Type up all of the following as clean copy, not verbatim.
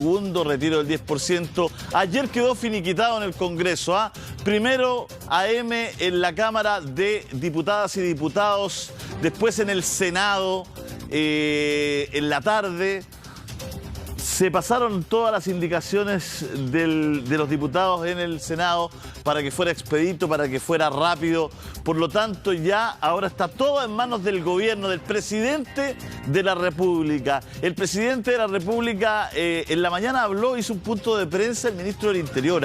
segundo retiro del 10%. Ayer quedó finiquitado en el Congreso. Primero AM en la Cámara de Diputadas y Diputados, después en el Senado en la tarde. Se pasaron todas las indicaciones de los diputados en el Senado para que fuera expedito, para que fuera rápido. Por lo tanto, ya ahora está todo en manos del gobierno, del presidente de la República. El presidente de la República en la mañana habló, hizo un punto de prensa, el ministro del Interior,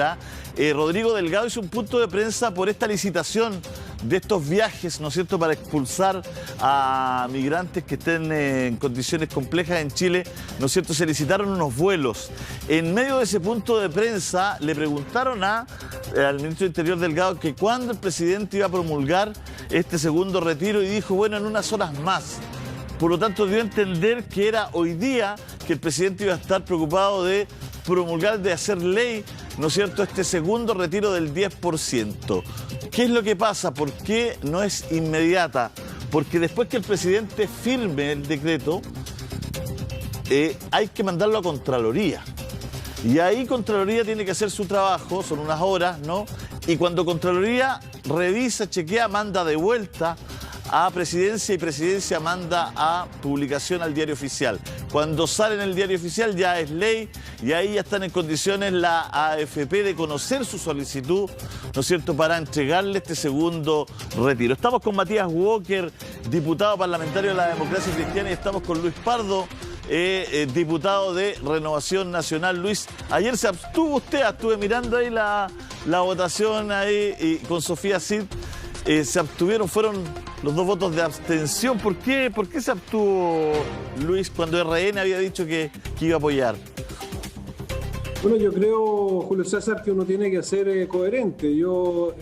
Rodrigo Delgado, hizo un punto de prensa por esta licitación de estos viajes, ¿no es cierto?, para expulsar a migrantes que estén en condiciones complejas en Chile, ¿no es cierto?, se licitaron unos vuelos. En medio de ese punto de prensa le preguntaron al ministro del Interior Delgado que cuándo el presidente iba a promulgar este segundo retiro y dijo, bueno, en unas horas más. Por lo tanto, dio a entender que era hoy día que el presidente iba a estar preocupado de promulgar, de hacer ley, ¿no es cierto?, este segundo retiro del 10%. ¿Qué es lo que pasa? ¿Por qué no es inmediata? Porque después que el presidente firme el decreto, hay que mandarlo a Contraloría. Y ahí Contraloría tiene que hacer su trabajo, son unas horas, ¿no? Y cuando Contraloría revisa, chequea, manda de vuelta a Presidencia y Presidencia manda a publicación al Diario Oficial. Cuando sale en el Diario Oficial ya es ley y ahí ya están en condiciones la AFP de conocer su solicitud, ¿no es cierto?, para entregarle este segundo retiro. Estamos con Matías Walker, diputado parlamentario de la Democracia Cristiana, y estamos con Luis Pardo, diputado de Renovación Nacional. Luis, ayer se abstuvo usted, estuve mirando ahí la votación ahí y con Sofía Cid. Se abstuvieron, fueron los dos votos de abstención. ¿Por qué se abstuvo, Luis, cuando RN había dicho que iba a apoyar? Bueno, yo creo, Julio César, que uno tiene que ser coherente. Yo,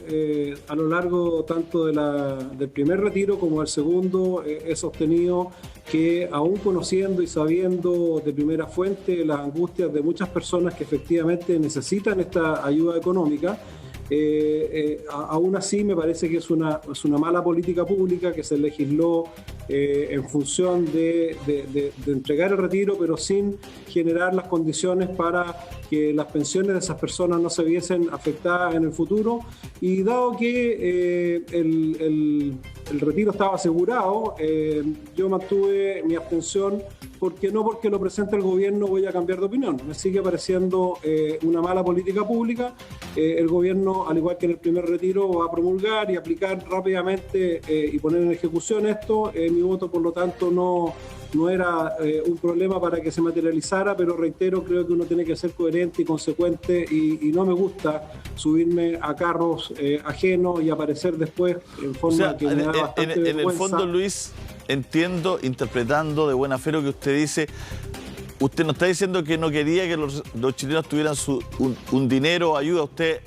a lo largo tanto del primer retiro como del segundo, he sostenido que aún conociendo y sabiendo de primera fuente las angustias de muchas personas que efectivamente necesitan esta ayuda económica, aún así me parece que es una mala política pública que se legisló en función de entregar el retiro, pero sin generar las condiciones para que las pensiones de esas personas no se viesen afectadas en el futuro. Y dado que el retiro estaba asegurado, yo mantuve mi abstención, porque no porque lo presente el gobierno voy a cambiar de opinión. Me sigue pareciendo una mala política pública. El gobierno, al igual que en el primer retiro, va a promulgar y aplicar rápidamente y poner en ejecución esto. Mi voto, por lo tanto, no era un problema para que se materializara, pero reitero, creo que uno tiene que ser coherente y consecuente y no me gusta subirme a carros ajenos y aparecer después en forma que me da bastante vergüenza. En el fondo, Luis, entiendo, interpretando de buena fe lo que usted dice, usted no está diciendo que no quería que los chilenos tuvieran un dinero, ayuda. Usted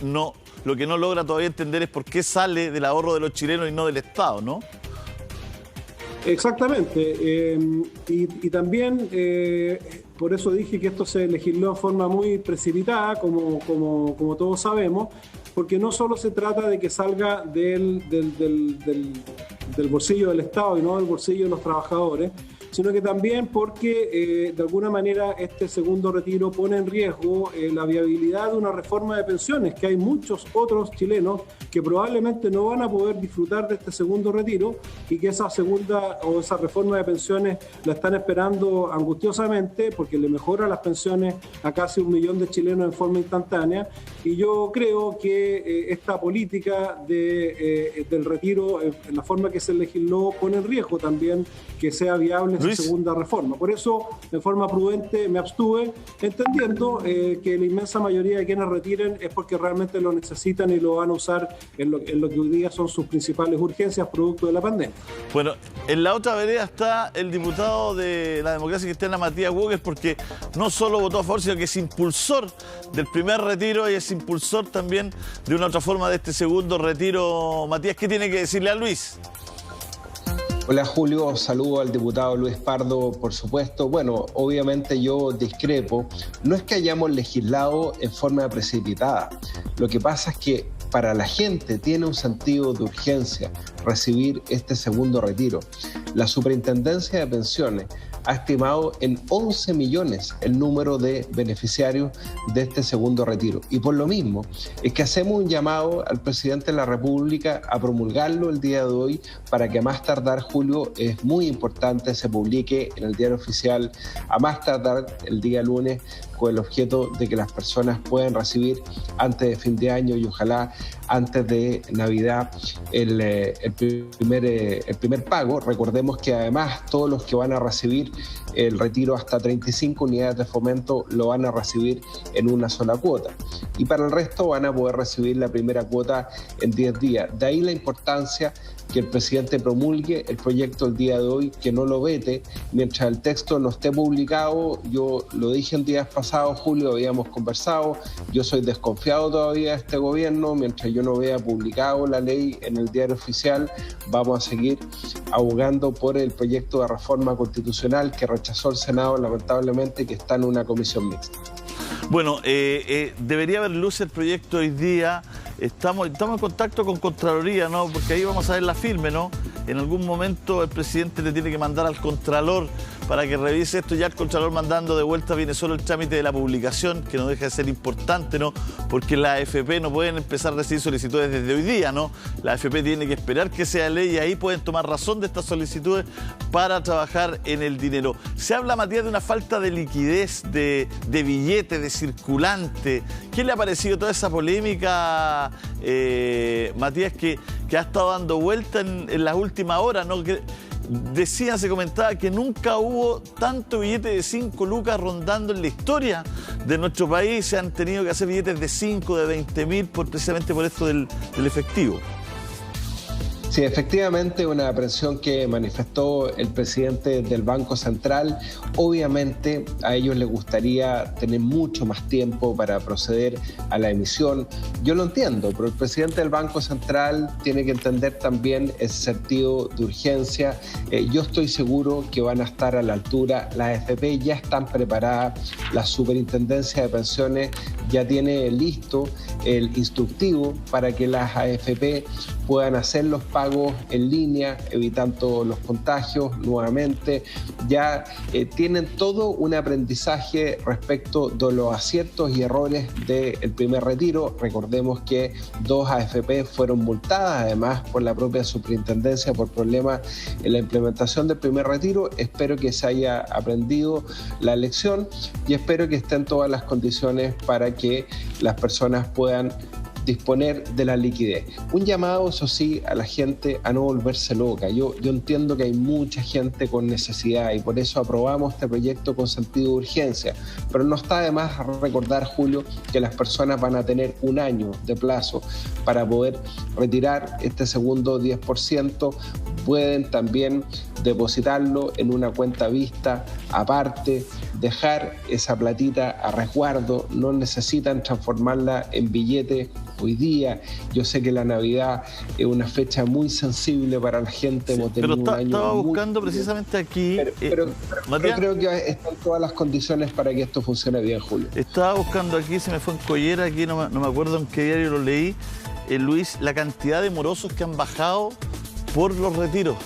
no, lo que no logra todavía entender es por qué sale del ahorro de los chilenos y no del Estado, ¿no? Exactamente, y también por eso dije que esto se legisló en forma muy precipitada, como todos sabemos, porque no solo se trata de que salga del bolsillo del Estado y no del bolsillo de los trabajadores, sino que también porque de alguna manera este segundo retiro pone en riesgo la viabilidad de una reforma de pensiones, que hay muchos otros chilenos que probablemente no van a poder disfrutar de este segundo retiro y que esa segunda o esa reforma de pensiones la están esperando angustiosamente porque le mejora las pensiones a casi 1 millón de chilenos en forma instantánea. Y yo creo que esta política del retiro, en la forma que se legisló, pone en riesgo también que sea viable esa segunda reforma. Por eso, de forma prudente, me abstuve, entendiendo que la inmensa mayoría de quienes retiren es porque realmente lo necesitan y lo van a usar en lo que hoy día son sus principales urgencias producto de la pandemia. Bueno, en la otra vereda está el diputado de la Democracia Cristiana, Matías Walker, porque no solo votó a favor, sino que es impulsor del primer retiro y es impulsor también de una otra forma de este segundo retiro. Matías, ¿qué tiene que decirle a Luis? Hola Julio, saludo al diputado Luis Pardo, por supuesto. Bueno, obviamente yo discrepo. No es que hayamos legislado en forma precipitada. Lo que pasa es que para la gente tiene un sentido de urgencia recibir este segundo retiro. La Superintendencia de Pensiones ha estimado en 11 millones el número de beneficiarios de este segundo retiro. Y por lo mismo es que hacemos un llamado al presidente de la República a promulgarlo el día de hoy para que a más tardar, Julio, es muy importante, se publique en el diario oficial a más tardar el día lunes, con el objeto de que las personas puedan recibir antes de fin de año y ojalá antes de Navidad el primer pago. Recordemos que además todos los que van a recibir el retiro hasta 35 unidades de fomento lo van a recibir en una sola cuota. Y para el resto van a poder recibir la primera cuota en 10 días. De ahí la importancia que el presidente promulgue el proyecto el día de hoy, que no lo vete mientras el texto no esté publicado. Yo lo dije en días pasados, Julio, habíamos conversado, yo soy desconfiado todavía de este gobierno. Mientras yo no vea publicado la ley en el diario oficial, vamos a seguir abogando por el proyecto de reforma constitucional que rechazó el Senado, lamentablemente, que está en una comisión mixta. Bueno, debería haber luz el proyecto hoy día. Estamos en contacto con Contraloría, ¿no? Porque ahí vamos a ver la firme, ¿no? En algún momento el presidente le tiene que mandar al Contralor para que revise esto. Ya el Contralor mandando de vuelta viene solo el trámite de la publicación, que no deja de ser importante, ¿no? Porque la AFP no pueden empezar a recibir solicitudes desde hoy día, ¿no? La AFP tiene que esperar que sea ley y ahí pueden tomar razón de estas solicitudes para trabajar en el dinero. Se habla, Matías, de una falta de liquidez, de billete, de circulante. ¿Qué le ha parecido toda esa polémica, Matías, que ha estado dando vuelta en las últimas horas, ¿no? Que decía, se comentaba que nunca hubo tanto billete de 5 lucas rondando en la historia de nuestro país. Se han tenido que hacer billetes de 5, de 20.000, precisamente por esto del efectivo. Sí, efectivamente, una aprensión que manifestó el presidente del Banco Central. Obviamente a ellos les gustaría tener mucho más tiempo para proceder a la emisión. Yo lo entiendo, pero el presidente del Banco Central tiene que entender también ese sentido de urgencia. Yo estoy seguro que van a estar a la altura. Las AFP ya están preparadas. La Superintendencia de Pensiones ya tiene listo el instructivo para que las AFP puedan hacer los pagos en línea, evitando los contagios nuevamente. Ya tienen todo un aprendizaje respecto de los aciertos y errores del primer retiro. Recordemos que 2 AFP fueron multadas además por la propia superintendencia por problemas en la implementación del primer retiro. Espero que se haya aprendido la lección y espero que estén todas las condiciones para que las personas puedan disponer de la liquidez. Un llamado, eso sí, a la gente a no volverse loca. Yo entiendo que hay mucha gente con necesidad y por eso aprobamos este proyecto con sentido de urgencia, pero no está de más recordar, Julio, que las personas van a tener un año de plazo para poder retirar este segundo 10%. Pueden también depositarlo en una cuenta vista aparte, dejar esa platita a resguardo, no necesitan transformarla en billete hoy día. Yo sé que la Navidad es una fecha muy sensible para la gente. Sí, pero estaba buscando precisamente aquí... Pero creo que están todas las condiciones para que esto funcione bien, Julio. Estaba buscando aquí, se me fue en collera, aquí no me acuerdo en qué diario lo leí, Luis, la cantidad de morosos que han bajado por los retiros.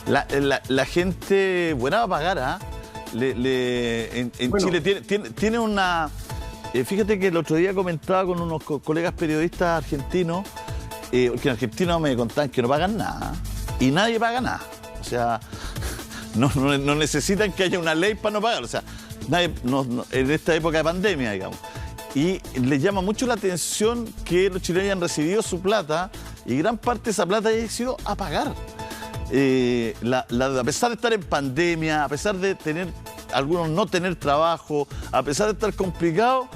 La gente buena va a pagar, ¿ah? Chile tiene una... fíjate que el otro día comentaba con unos colegas periodistas argentinos, que en Argentina me contaban que no pagan nada y nadie paga nada. O sea, no necesitan que haya una ley para no pagar. O sea, nadie, en esta época de pandemia, digamos. Y les llama mucho la atención que los chilenos hayan recibido su plata y gran parte de esa plata haya sido a pagar. A pesar de estar en pandemia, a pesar de algunos no tener trabajo, a pesar de estar complicado,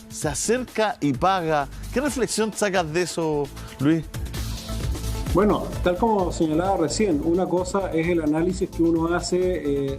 se acerca y paga. ¿Qué reflexión sacas de eso, Luis? Bueno, tal como señalaba recién, una cosa es el análisis que uno hace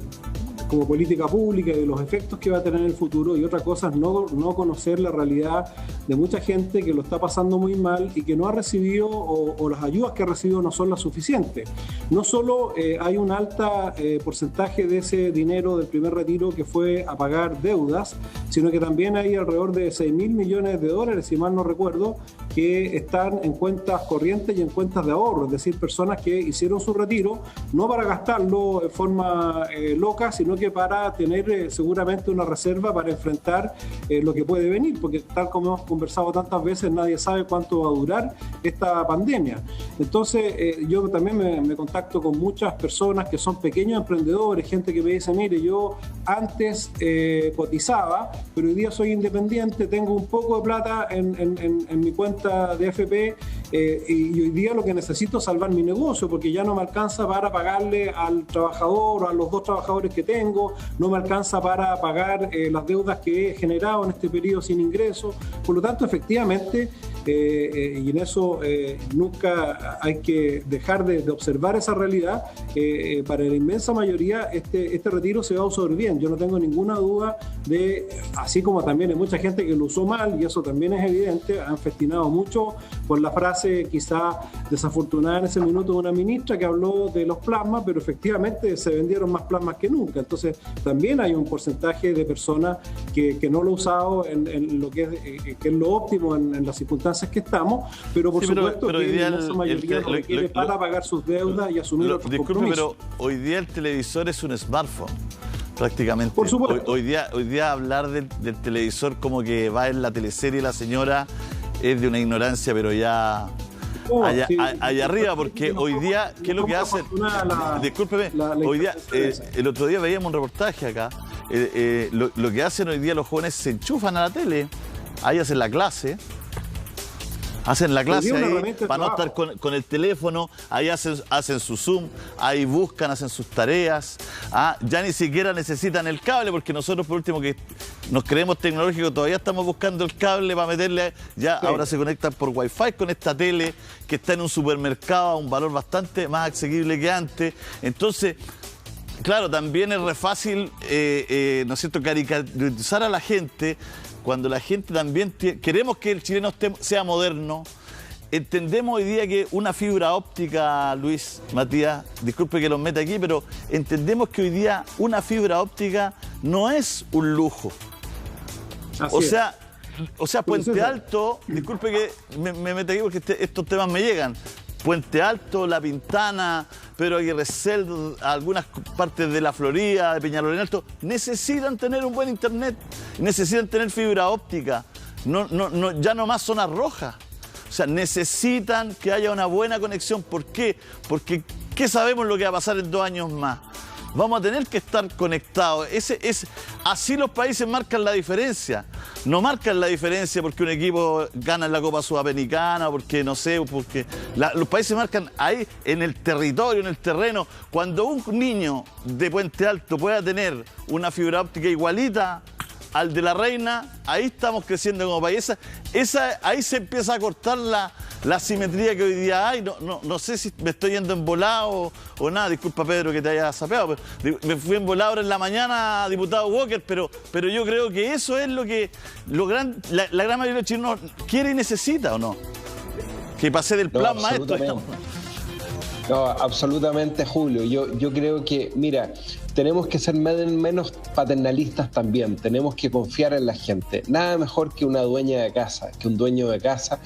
como política pública y de los efectos que va a tener en el futuro, y otra cosa es no conocer la realidad de mucha gente que lo está pasando muy mal y que no ha recibido o las ayudas que ha recibido no son las suficientes. No solo hay un alta porcentaje de ese dinero del primer retiro que fue a pagar deudas, sino que también hay alrededor de 6.000 millones de dólares, si mal no recuerdo, que están en cuentas corrientes y en cuentas de ahorro, es decir, personas que hicieron su retiro no para gastarlo de forma loca, sino que para tener seguramente una reserva para enfrentar lo que puede venir, porque tal como hemos conversado tantas veces, nadie sabe cuánto va a durar esta pandemia. Entonces, yo también me contacto con muchas personas que son pequeños emprendedores, gente que me dice, mire, yo antes cotizaba, pero hoy día soy independiente, tengo un poco de plata en mi cuenta de AFP y hoy día lo que necesito es salvar mi negocio, porque ya no me alcanza para pagarle al trabajador o a los 2 trabajadores que tengo, no me alcanza para pagar las deudas que he generado en este periodo sin ingresos. Por lo tanto, efectivamente, y en eso nunca hay que dejar de observar esa realidad, para la inmensa mayoría este retiro se va a usar bien. Yo no tengo ninguna duda de, así como también hay mucha gente que lo usó mal, y eso también es evidente, han festinado mucho por la frase quizá desafortunada en ese minuto de una ministra que habló de los plasmas, pero efectivamente se vendieron más plasmas que nunca. Entonces también hay un porcentaje de personas que no lo ha usado en lo que es lo óptimo en las circunstancias que estamos, pero por supuesto pero que la inmensa mayoría lo requiere para pagar sus deudas y asumir otros compromisos. Pero hoy día el televisor es un smartphone, prácticamente. Por supuesto. Hoy día hablar del televisor como que va en la teleserie la señora es de una ignorancia, pero ya allá arriba, porque hoy día, ¿qué es lo que hacen? Discúlpeme, hoy día, el otro día veíamos un reportaje acá, lo que hacen hoy día los jóvenes se enchufan a la tele, ahí hacen la clase ahí, para no estar con el teléfono, ahí hacen su Zoom, ahí buscan, hacen sus tareas, ya ni siquiera necesitan el cable, porque nosotros por último que nos creemos tecnológicos todavía estamos buscando el cable para meterle, ahora se conectan por Wi-Fi con esta tele que está en un supermercado a un valor bastante más asequible que antes. Entonces, claro, también es re fácil, ¿no es cierto?, caricaturizar a la gente, cuando la gente también queremos que el chileno sea moderno. Entendemos hoy día que una fibra óptica, Luis, Matías, disculpe que los meta aquí, pero entendemos que hoy día una fibra óptica no es un lujo. O sea, Puente Alto, disculpe que me meta aquí porque estos temas me llegan. Puente Alto, La Pintana, Pedro Aguirre Cerda, algunas partes de la Florida, de Peñalolén Alto, necesitan tener un buen internet, necesitan tener fibra óptica, ya no más zonas rojas. O sea, necesitan que haya una buena conexión. ¿Por qué? Porque ¿qué sabemos lo que va a pasar en 2 años más? Vamos a tener que estar conectados. Así los países marcan la diferencia. No marcan la diferencia porque un equipo gana en la Copa Sudamericana, porque no sé, porque los países marcan ahí en el territorio, en el terreno. Cuando un niño de Puente Alto pueda tener una fibra óptica igualita al de La Reina, ahí estamos creciendo como país. Ahí se empieza a cortar la simetría que hoy día hay. No sé si me estoy yendo en volado o nada. Disculpa, Pedro, que te haya sapeado. Pero me fui en volado ahora en la mañana, diputado Walker, pero yo creo que eso es lo que la gran mayoría de los chilenos quiere y necesita, ¿o no? Que pase del plan maestro. No, absolutamente, Julio. Yo creo que, mira, tenemos que ser menos paternalistas también, tenemos que confiar en la gente. Nada mejor que una dueña de casa, que un dueño de casa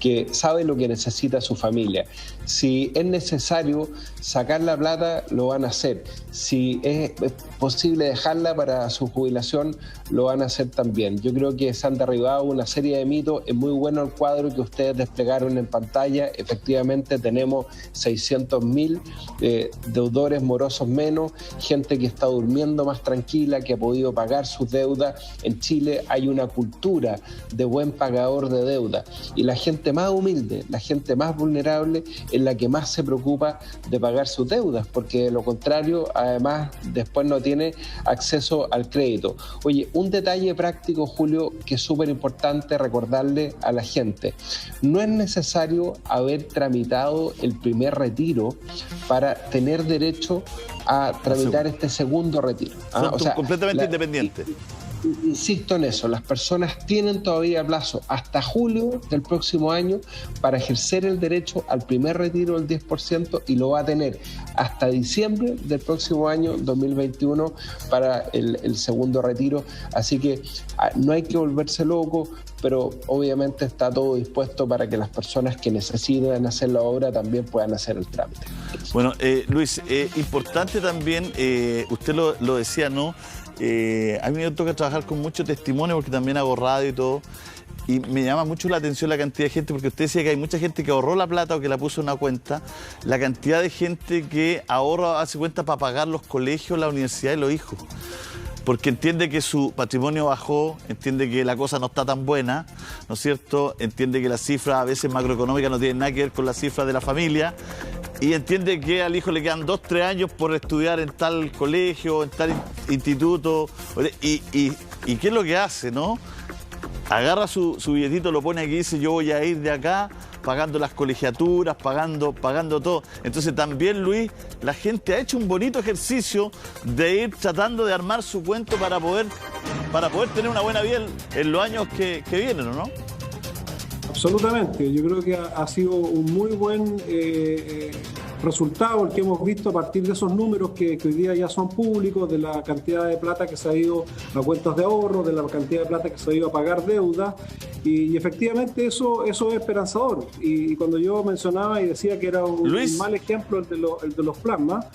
que sabe lo que necesita su familia. Si es necesario sacar la plata, lo van a hacer. Si es posible dejarla para su jubilación, lo van a hacer también. Yo creo que se han derribado una serie de mitos. Es muy bueno el cuadro que ustedes desplegaron en pantalla. Efectivamente tenemos 600.000 deudores morosos menos, gente que está durmiendo más tranquila, que ha podido pagar sus deudas. En Chile hay una cultura de buen pagador de deuda, y la gente más humilde, la gente más vulnerable es la que más se preocupa de pagar sus deudas, porque de lo contrario, además, después no tiene acceso al crédito. Oye, un detalle práctico, Julio, que es súper importante recordarle a la gente: no es necesario haber tramitado el primer retiro para tener derecho a tramitar este segundo retiro. Son completamente independientes. Insisto en eso, las personas tienen todavía plazo hasta julio del próximo año para ejercer el derecho al primer retiro del 10% y lo va a tener hasta diciembre del próximo año 2021 para el segundo retiro. Así que no hay que volverse loco, pero obviamente está todo dispuesto para que las personas que necesiten hacer la obra también puedan hacer el trámite. Bueno, Luis, importante también, usted lo decía, ¿no? A mí me toca trabajar con mucho testimonio porque también hago radio y todo. Y me llama mucho la atención la cantidad de gente, porque usted decía que hay mucha gente que ahorró la plata o que la puso en una cuenta. La cantidad de gente que ahorra, hace cuenta para pagar los colegios, la universidad y los hijos. Porque entiende que su patrimonio bajó, entiende que la cosa no está tan buena, ¿no es cierto? Entiende que las cifras a veces macroeconómicas no tienen nada que ver con las cifras de la familia. Y entiende que al hijo le quedan 2, 3 años por estudiar en tal colegio, en tal instituto. ¿Y qué es lo que hace, no? Agarra su billetito, lo pone aquí y dice, yo voy a ir de acá pagando las colegiaturas, pagando todo. Entonces también, Luis, la gente ha hecho un bonito ejercicio de ir tratando de armar su cuento para poder tener una buena vida en los años que vienen, ¿o no? Absolutamente, yo creo que ha sido un muy buen resultado el que hemos visto a partir de esos números que hoy día ya son públicos, de la cantidad de plata que se ha ido a cuentas de ahorro, de la cantidad de plata que se ha ido a pagar deuda, y efectivamente eso es esperanzador. Y cuando yo mencionaba y decía que era un mal ejemplo el de los plasmas,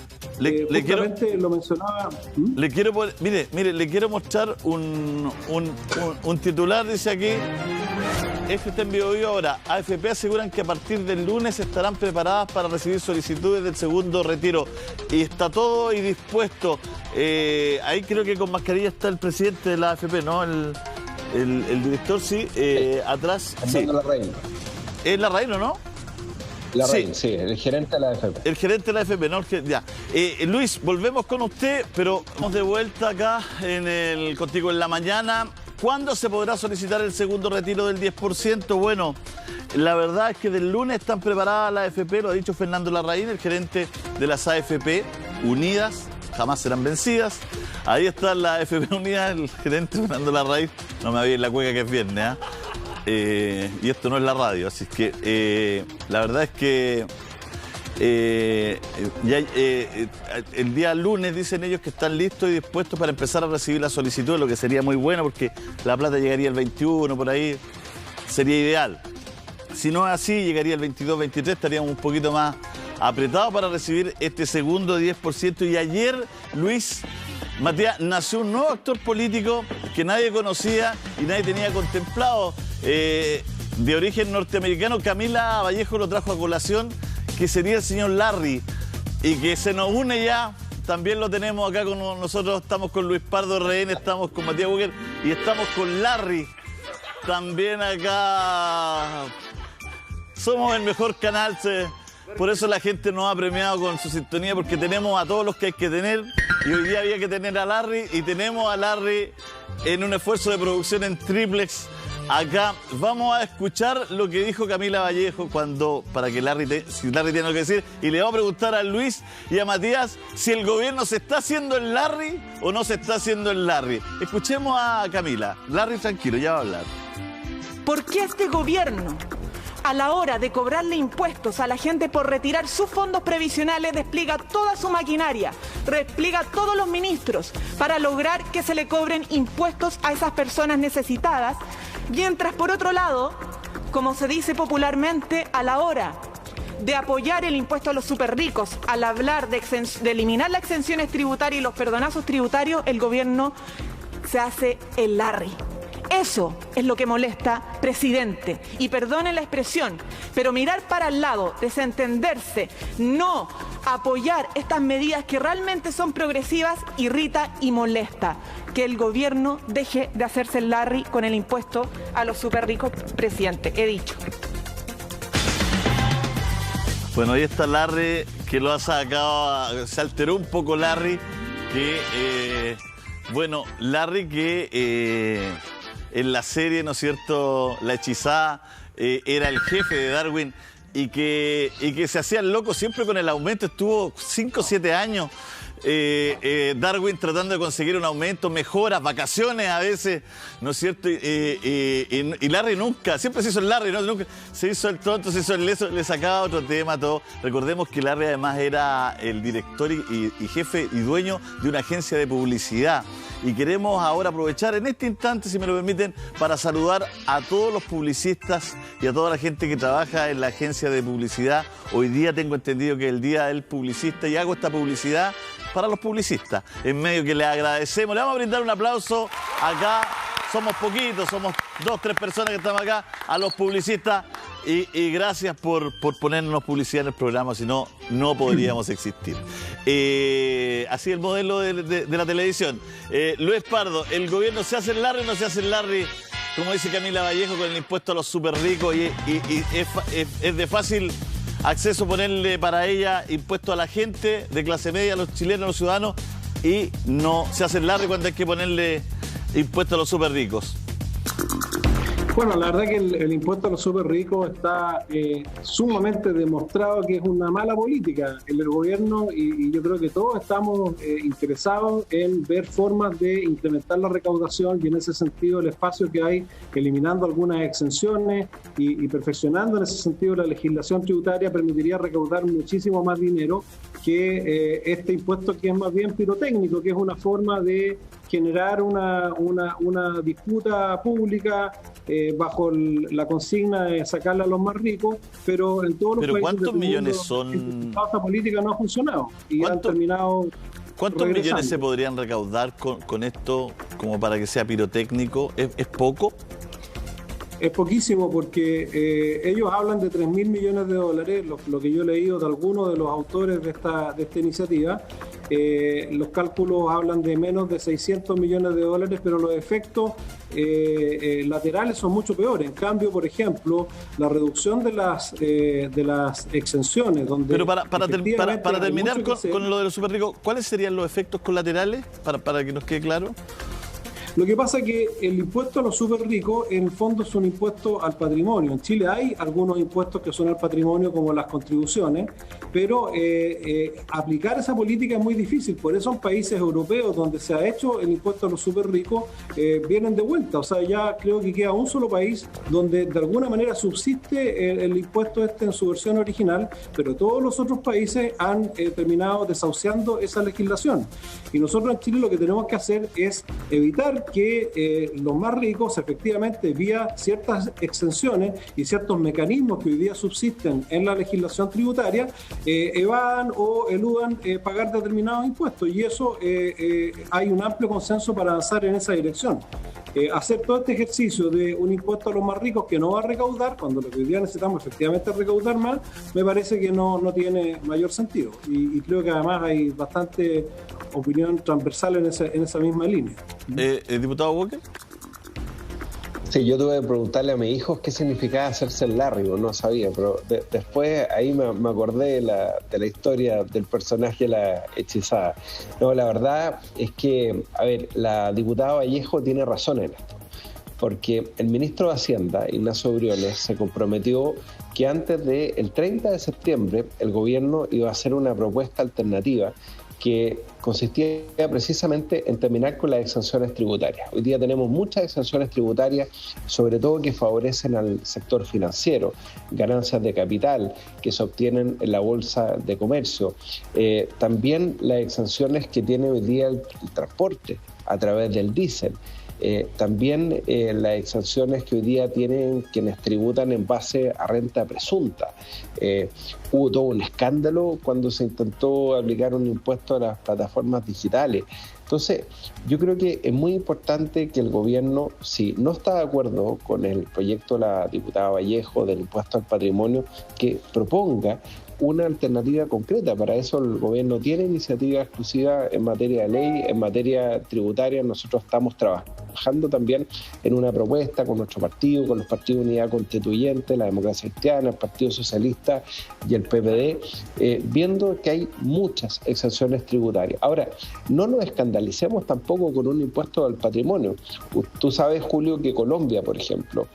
justamente lo mencionaba. Le quiero mostrar un titular, dice aquí. Este está en Biobío ahora. AFP aseguran que a partir del lunes estarán preparadas para recibir solicitudes del segundo retiro. Y está todo y dispuesto. Ahí creo que con mascarilla está el presidente de la AFP, ¿no? El director, sí. Atrás. Sí. Larraín. ¿Es Larraín o no? Larraín, sí, el gerente de la AFP. El gerente de la AFP, ¿no? Ya. Luis, volvemos con usted, pero vamos de vuelta acá contigo en la mañana. ¿Cuándo se podrá solicitar el segundo retiro del 10%? Bueno, la verdad es que del lunes están preparadas la AFP, lo ha dicho Fernando Larraín, el gerente de las AFP Unidas, jamás serán vencidas. Ahí está la AFP Unidas, el gerente Fernando Larraín. No me había en la cueca que es viernes, ¿eh? Y esto no es la radio, así que la verdad es que el día lunes dicen ellos que están listos y dispuestos para empezar a recibir la solicitud, lo que sería muy bueno porque la plata llegaría el 21, por ahí sería ideal. Si no es así, llegaría el 22, 23, estaríamos un poquito más apretados para recibir este segundo 10%. Y ayer, Luis, Matías, nació un nuevo actor político que nadie conocía y nadie tenía contemplado. De origen norteamericano, Camila Vallejo lo trajo a colación, que sería el señor Larry, y que se nos une ya, también lo tenemos acá con nosotros, estamos con Luis Pardo Rehén, estamos con Matías Bucher y estamos con Larry, también acá. Somos el mejor canal, por eso la gente nos ha premiado con su sintonía, porque tenemos a todos los que hay que tener, y hoy día había que tener a Larry, y tenemos a Larry en un esfuerzo de producción en triplex. Acá vamos a escuchar lo que dijo Camila Vallejo para que si Larry tiene algo que decir, y le vamos a preguntar a Luis y a Matías si el gobierno se está haciendo el Larry o no se está haciendo el Larry. Escuchemos a Camila. Larry, tranquilo, ya va a hablar. ¿Por qué este gobierno, a la hora de cobrarle impuestos a la gente por retirar sus fondos previsionales, despliega toda su maquinaria, despliega todos los ministros para lograr que se le cobren impuestos a esas personas necesitadas? Mientras, por otro lado, como se dice popularmente, a la hora de apoyar el impuesto a los superricos, al hablar de eliminar las exenciones tributarias y los perdonazos tributarios, el gobierno se hace el Larry. Eso es lo que molesta, presidente. Y perdonen la expresión, pero mirar para el lado, desentenderse, no apoyar estas medidas que realmente son progresivas, irrita y molesta. Que el gobierno deje de hacerse el Larry con el impuesto a los superricos, presidente. He dicho. Bueno, ahí está Larry, que lo ha sacado, se alteró un poco Larry, Larry que en la serie, ¿no es cierto?, La Hechizada, era el jefe de Darwin y que se hacía el loco siempre con el aumento, estuvo 5 o 7 años Darwin tratando de conseguir un aumento, mejoras, vacaciones a veces, ¿no es cierto? Y Larry nunca, siempre se hizo el Larry, ¿no? Nunca se hizo el tonto, se hizo el leso, le sacaba otro tema, todo. Recordemos que Larry además era el director y jefe y dueño de una agencia de publicidad. Y queremos ahora aprovechar en este instante, si me lo permiten, para saludar a todos los publicistas y a toda la gente que trabaja en la agencia de publicidad. Hoy día tengo entendido que es el día del publicista y hago esta publicidad para los publicistas. En medio que les agradecemos, le vamos a brindar un aplauso acá. Somos poquitos, somos 2, 3 personas que estamos acá, a los publicistas. Y gracias por ponernos publicidad en el programa, si no, no podríamos existir. Así el modelo de la televisión. Luis Pardo, ¿el gobierno se hace el Larry o no se hace el Larry? Como dice Camila Vallejo, con el impuesto a los súper ricos y es de fácil acceso ponerle para ella impuesto a la gente de clase media, a los chilenos, a los ciudadanos, y no se hace el Larry cuando hay que ponerle impuesto a los súper ricos. Bueno, la verdad que el impuesto a los súper ricos está sumamente demostrado que es una mala política en el gobierno y yo creo que todos estamos interesados en ver formas de incrementar la recaudación y en ese sentido el espacio que hay, eliminando algunas exenciones y perfeccionando en ese sentido la legislación tributaria permitiría recaudar muchísimo más dinero que este impuesto que es más bien pirotécnico, que es una forma de generar una disputa pública bajo la consigna de sacarle a los más ricos, pero en todos los países ¿cuántos del millones mundo, son? esta política no ha funcionado y han terminado. ¿Cuántos millones se podrían recaudar con esto como para que sea pirotécnico? ¿Es poco? Es poquísimo porque ellos hablan de 3.000 millones de dólares, lo que yo he leído de algunos de los autores de esta iniciativa. Los cálculos hablan de menos de 600 millones de dólares, pero los efectos laterales son mucho peores. En cambio, por ejemplo, la reducción de las exenciones, donde... Pero para terminar con lo de los super ricos, ¿cuáles serían los efectos colaterales para que nos quede claro? Lo que pasa es que el impuesto a los súper ricos en el fondo es un impuesto al patrimonio. En Chile hay algunos impuestos que son al patrimonio como las contribuciones, pero aplicar esa política es muy difícil. Por eso en países europeos donde se ha hecho el impuesto a los súper ricos vienen de vuelta. O sea, ya creo que queda un solo país donde de alguna manera subsiste el impuesto en su versión original, pero todos los otros países han terminado desahuciando esa legislación. Y nosotros en Chile lo que tenemos que hacer es evitar que los más ricos efectivamente vía ciertas exenciones y ciertos mecanismos que hoy día subsisten en la legislación tributaria evadan o eludan pagar determinados impuestos y eso hay un amplio consenso para avanzar en esa dirección. Hacer todo este ejercicio de un impuesto a los más ricos que no va a recaudar, cuando lo que hoy día necesitamos efectivamente es recaudar más, me parece que no tiene mayor sentido y creo que además hay bastante opinión transversal en esa misma línea. ¿Diputado Walker? Sí, yo tuve que preguntarle a mis hijos qué significaba hacerse el Larry, no sabía, pero después ahí me acordé de la historia del personaje La Hechizada. No, la verdad es que, a ver, la diputada Vallejo tiene razón en esto, porque el ministro de Hacienda, Ignacio Briones, se comprometió que antes del 30 de septiembre el gobierno iba a hacer una propuesta alternativa que consistía precisamente en terminar con las exenciones tributarias. Hoy día tenemos muchas exenciones tributarias, sobre todo que favorecen al sector financiero, ganancias de capital que se obtienen en la bolsa de comercio, también las exenciones que tiene hoy día el transporte a través del diésel. También las exenciones que hoy día tienen quienes tributan en base a renta presunta. Hubo todo un escándalo cuando se intentó aplicar un impuesto a las plataformas digitales. Entonces, yo creo que es muy importante que el gobierno, si no está de acuerdo con el proyecto de la diputada Vallejo del impuesto al patrimonio, que proponga una alternativa concreta. Para eso el gobierno tiene iniciativa exclusiva en materia de ley, en materia tributaria. Nosotros estamos trabajando también en una propuesta con nuestro partido, con los partidos de Unidad Constituyente, la Democracia Cristiana, el Partido Socialista y el PPD, viendo que hay muchas exenciones tributarias. Ahora, no nos escandalicemos tampoco con un impuesto al patrimonio. Tú sabes, Julio, que Colombia, por ejemplo,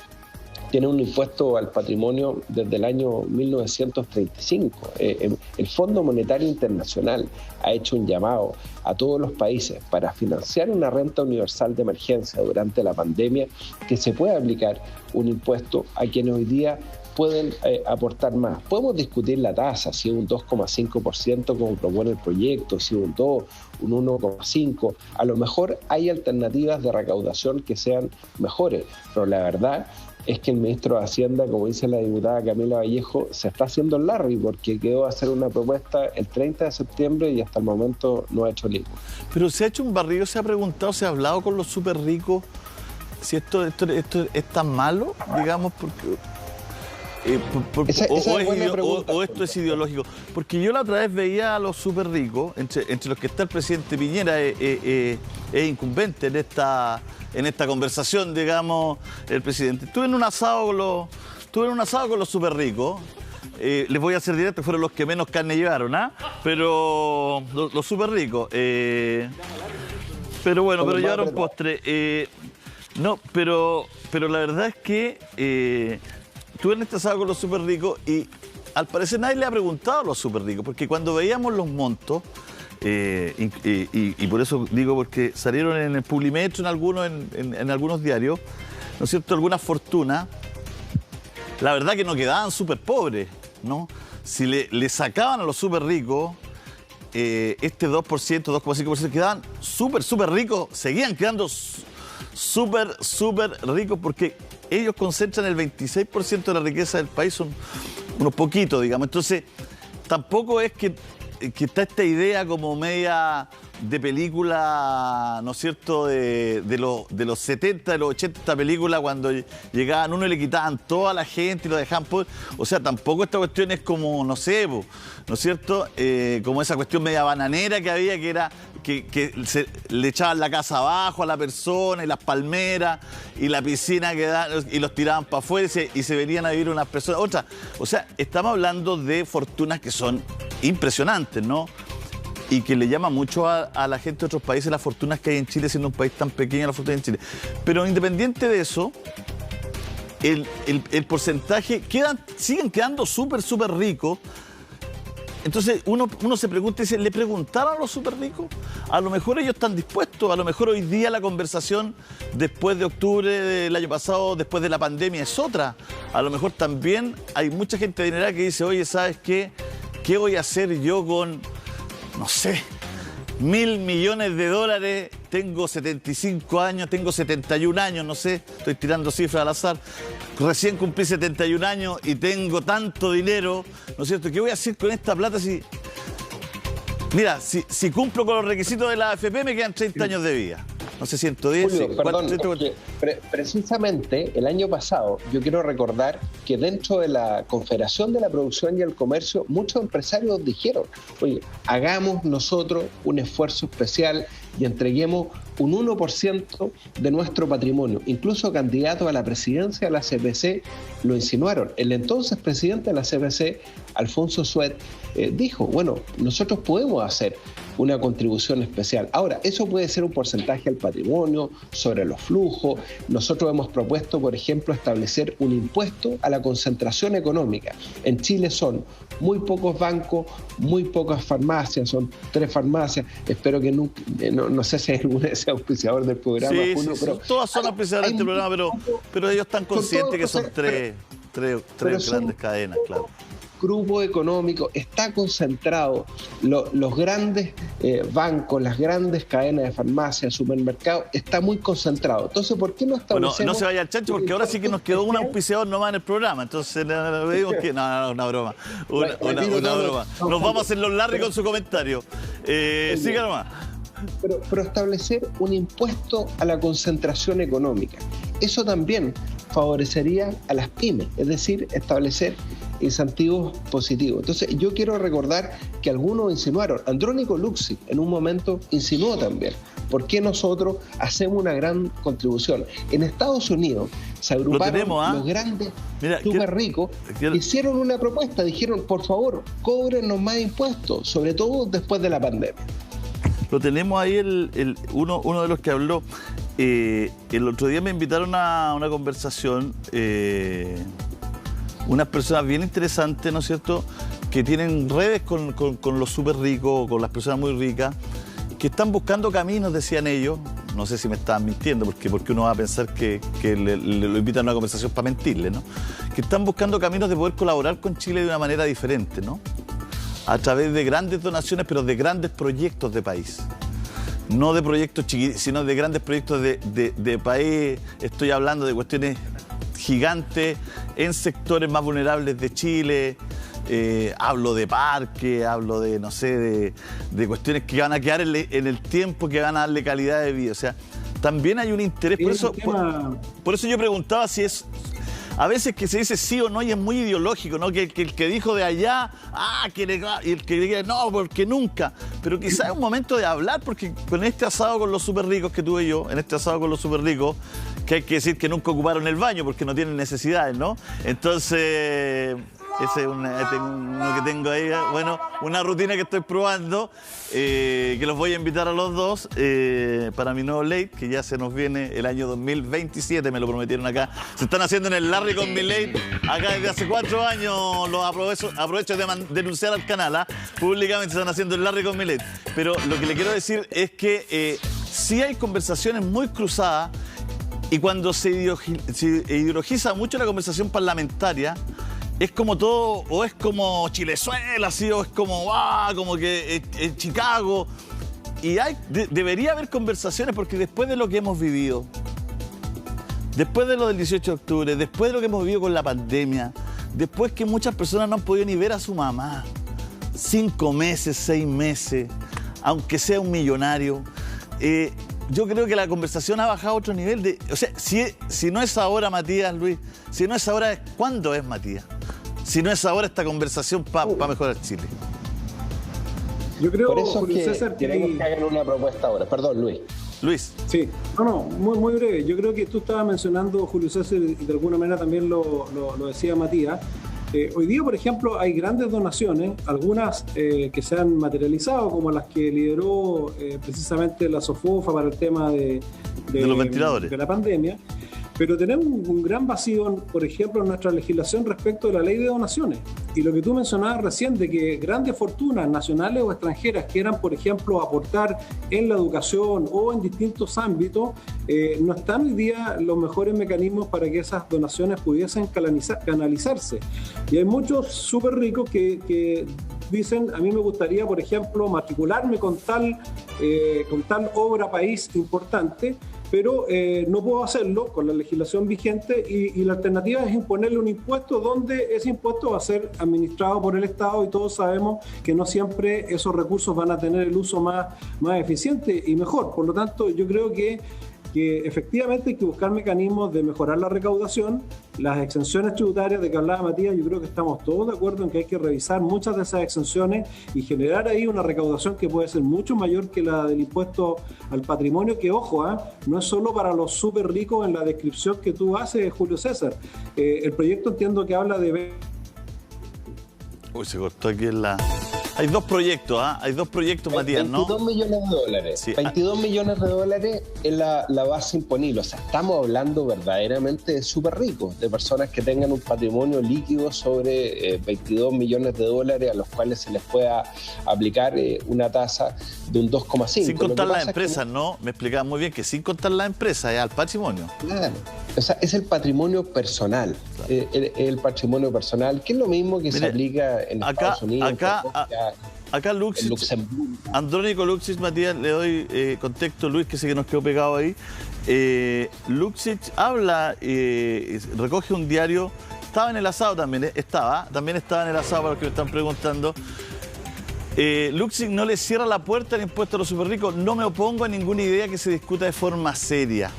tiene un impuesto al patrimonio desde el año 1935. El Fondo Monetario Internacional ha hecho un llamado a todos los países para financiar una renta universal de emergencia durante la pandemia, que se pueda aplicar un impuesto a quienes hoy día pueden aportar más. Podemos discutir la tasa, si es un 2,5% como propone el proyecto, si es un 2, un 1,5%. A lo mejor hay alternativas de recaudación que sean mejores, pero la verdad es que el ministro de Hacienda, como dice la diputada Camila Vallejo, se está haciendo el Larry, porque quedó a hacer una propuesta el 30 de septiembre y hasta el momento no ha hecho ninguna. Pero se ha hecho un barrido, se ha preguntado, se ha hablado con los súper ricos si esto es tan malo, digamos, porque... o esto es ideológico. Porque yo la otra vez veía a los súper ricos, entre los que está el presidente Piñera, es incumbente en esta conversación, digamos, el presidente. Estuve en un asado con los súper ricos. Les voy a hacer directo, fueron los que menos carne llevaron, ¿ah? Pero los súper ricos. Pero bueno, pero llevaron postre. No, pero la verdad es que estuve en este asado con los súper ricos y al parecer nadie le ha preguntado a los súper ricos, porque cuando veíamos los montos, y por eso digo, porque salieron en el Publimetro, en algunos diarios, ¿no es cierto?, algunas fortunas, la verdad que no quedaban súper pobres, ¿no? Si le sacaban a los súper ricos este 2%, 2,5%, quedaban súper ricos, seguían quedando súper ricos, porque ellos concentran el 26% de la riqueza del país, son unos poquitos, digamos. Entonces, tampoco es que está esta idea como media de película, ¿no es cierto?, de los 70, de los 80, esta película cuando llegaban uno y le quitaban toda la gente y lo dejaban pobre. O sea, tampoco esta cuestión es como, no sé, ¿no es cierto?, como esa cuestión media bananera que había, que era que le echaban la casa abajo a la persona y las palmeras y la piscina y los tiraban para afuera y se venían a vivir unas personas, otras. O sea, estamos hablando de fortunas que son impresionantes, ¿no? Y que le llama mucho a la gente de otros países las fortunas que hay en Chile, siendo un país tan pequeño, las fortunas en Chile. Pero independiente de eso, el porcentaje siguen quedando súper ricos. Entonces uno se pregunta y dice, ¿le preguntaron a los súper ricos? A lo mejor ellos están dispuestos, a lo mejor hoy día la conversación después de octubre del año pasado, después de la pandemia, es otra. A lo mejor también hay mucha gente adinerada que dice, oye, ¿sabes qué? ¿Qué voy a hacer yo con, no sé, $1.000 millones? Tengo 75 años, tengo 71 años, no sé, estoy tirando cifras al azar. Recién cumplí 71 años y tengo tanto dinero, ¿no es cierto? ¿Qué voy a hacer con esta plata si... Mira, si cumplo con los requisitos de la AFP me quedan 30 años de vida. No sé, 110... Julio, perdón, precisamente el año pasado yo quiero recordar que dentro de la Confederación de la Producción y el Comercio muchos empresarios dijeron, oye, hagamos nosotros un esfuerzo especial y entreguemos un 1% de nuestro patrimonio. Incluso candidatos a la presidencia de la CPC lo insinuaron. El entonces presidente de la CPC, Alfonso Suet, dijo, bueno, nosotros podemos hacer una contribución especial. Ahora, eso puede ser un porcentaje al patrimonio, sobre los flujos. Nosotros hemos propuesto, por ejemplo, establecer un impuesto a la concentración económica. En Chile son muy pocos bancos, muy pocas farmacias, son 3 farmacias. Espero que nunca, no sé si hay alguna de ese auspiciador del programa. Sí, Julio, sí, pero todas son auspiciadores del programa, pero ellos están conscientes que son tres grandes cadenas, claro. Grupo económico, está concentrado, los grandes bancos, las grandes cadenas de farmacias, supermercados, está muy concentrado. Entonces, ¿por qué no establecemos? Bueno, no se vaya al chancho, porque ahora sí que nos quedó un auspiciador nomás en el programa. Entonces, le digo que una broma. Una broma. Nos vamos a hacer los Larry con su comentario. Siga nomás. Pero establecer un impuesto a la concentración económica, eso también favorecería a las pymes, es decir, establecer incentivos positivos. Entonces, yo quiero recordar que algunos insinuaron, Andrónico Luxi en un momento insinuó también, ¿por qué nosotros hacemos una gran contribución? En Estados Unidos se agruparon los grandes súper ricos, hicieron una propuesta, dijeron, por favor, cóbrenos más impuestos, sobre todo después de la pandemia. Lo tenemos ahí, uno de los que habló. el otro día me invitaron a una conversación unas personas bien interesantes, ¿no es cierto?, que tienen redes con los súper ricos, con las personas muy ricas, que están buscando caminos, decían ellos. No sé si me estaban mintiendo, porque uno va a pensar que lo invitan a una conversación para mentirle, ¿no? Que están buscando caminos de poder colaborar con Chile de una manera diferente, ¿no? A través de grandes donaciones, pero de grandes proyectos de país. No de proyectos chiquitos, sino de grandes proyectos de país. Estoy hablando de cuestiones gigantes en sectores más vulnerables de Chile. Hablo de parques, hablo de, no sé, de cuestiones que van a quedar en el tiempo, que van a darle calidad de vida. O sea, también hay un interés. Por eso yo preguntaba si es... A veces que se dice sí o no y es muy ideológico, ¿no? Que el que dijo de allá, y el que diga no, porque nunca. Pero quizás es un momento de hablar, porque con este asado con los súper ricos que tuve yo, en este asado con los súper ricos, que hay que decir que nunca ocuparon el baño porque no tienen necesidades, ¿no? Entonces... Ese es uno que tengo ahí, bueno, una rutina que estoy probando, que los voy a invitar a los dos para mi nuevo late, que ya se nos viene el año 2027, me lo prometieron acá. Se están haciendo en el Larry con mi late, acá desde hace 4 años, los aprovecho de denunciar al canal, públicamente se están haciendo el Larry con mi late. Pero lo que le quiero decir es que sí hay conversaciones muy cruzadas, y cuando se ideologiza mucho la conversación parlamentaria, es como todo, o es como Chilezuela, así, o es como, como que Chicago. Y debería haber conversaciones, porque después de lo que hemos vivido, después de lo del 18 de octubre, después de lo que hemos vivido con la pandemia, después que muchas personas no han podido ni ver a su mamá, 5 meses, 6 meses, aunque sea un millonario, yo creo que la conversación ha bajado a otro nivel. O sea, si no es ahora, Matías, Luis, si no es ahora, ¿cuándo es, Matías? Si no es ahora esta conversación para mejorar Chile. Yo creo, por eso Julio que César, queremos que hagan una propuesta ahora. Perdón, Luis. Luis. Sí, muy breve. Yo creo que tú estabas mencionando, Julio César, y de alguna manera también lo decía Matías. Hoy día, por ejemplo, hay grandes donaciones, algunas que se han materializado, como las que lideró precisamente la SOFOFA para el tema de los ventiladores, de la pandemia. Pero tenemos un gran vacío, por ejemplo, en nuestra legislación respecto de la ley de donaciones. Y lo que tú mencionabas recién, de que grandes fortunas nacionales o extranjeras quieran, por ejemplo, aportar en la educación o en distintos ámbitos, no están hoy día los mejores mecanismos para que esas donaciones pudiesen canalizarse. Y hay muchos súper ricos que dicen, a mí me gustaría, por ejemplo, matricularme con tal obra país importante, pero no puedo hacerlo con la legislación vigente, y la alternativa es imponerle un impuesto donde ese impuesto va a ser administrado por el Estado, y todos sabemos que no siempre esos recursos van a tener el uso más eficiente y mejor. Por lo tanto, yo creo que efectivamente hay que buscar mecanismos de mejorar la recaudación. Las exenciones tributarias de que hablaba Matías, yo creo que estamos todos de acuerdo en que hay que revisar muchas de esas exenciones y generar ahí una recaudación que puede ser mucho mayor que la del impuesto al patrimonio, que, ojo, no es solo para los súper ricos en la descripción que tú haces, Julio César. El proyecto, entiendo que habla de... Uy, se cortó aquí en la... Hay dos proyectos, Hay dos proyectos, Matías, ¿no? 22 millones de dólares. Sí. 22 millones de dólares es la base imponible. O sea, estamos hablando verdaderamente de súper ricos, de personas que tengan un patrimonio líquido sobre 22 millones de dólares, a los cuales se les pueda aplicar una tasa de un 2,5. Sin contar las empresas, ¿no? Me explicaba muy bien que sin contar las empresas, es al patrimonio. Claro. O sea, es el patrimonio personal. Claro. El patrimonio personal, que es lo mismo que se aplica en Estados Unidos. Acá Luxich, Andrónico Luxich, Matías, le doy contexto, Luis, que sé que nos quedó pegado ahí. Luxich habla, recoge un diario, estaba en el asado también, también estaba en el asado para los que me están preguntando. Luxich no le cierra la puerta al impuesto a los superricos. No me opongo a ninguna idea que se discuta de forma seria.